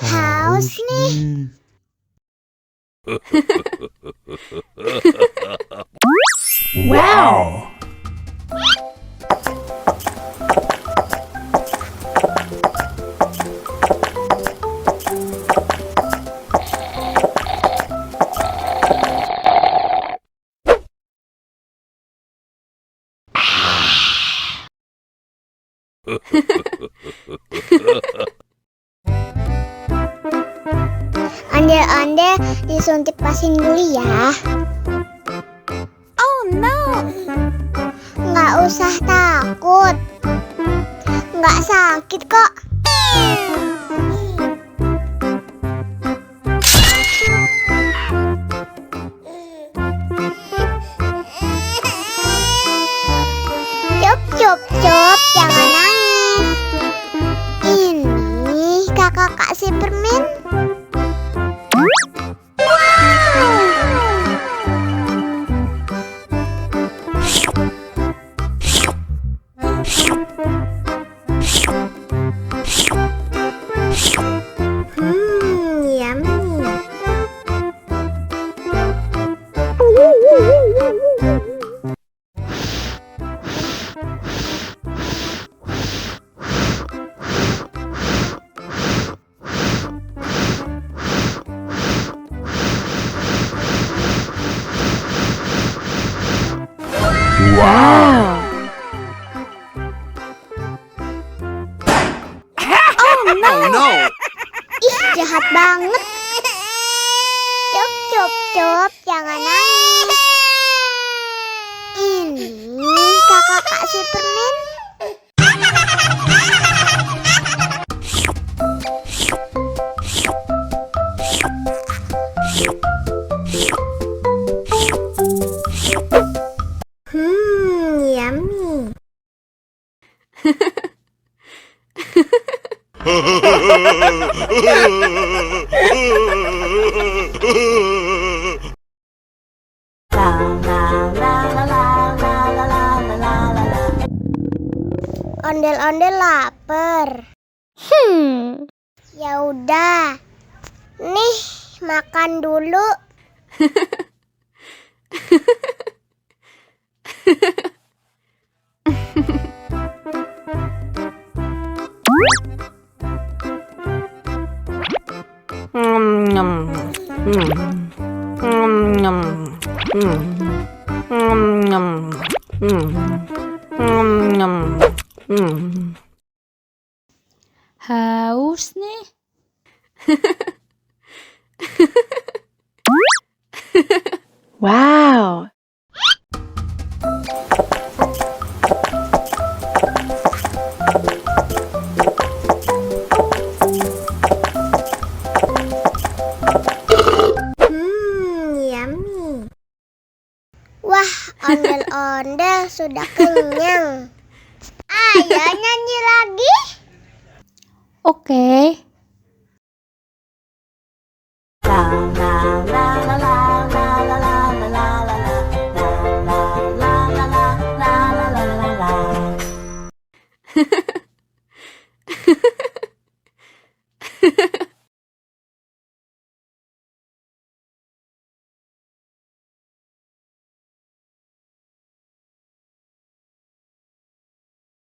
Haus nih. Wow! Ondel-ondel disuntik vaksin dulu ya. Oh no. Nggak usah takut. Nggak sakit kok. Cup, cup, cup, jangan nangis. Ini kakak kasih permen. Yummy. Wow! Oh no. Ih, jahat banget. Cup, cup, cup, jangan nangis. Ini kakak kasih permen. Yummy. Ondel-ondel lapar. Ya udah. Nih, makan dulu. Haus nih. Wow! Yummy. Wah, ondel-ondel sudah kenyang. Ayo nyanyi lagi. Oke.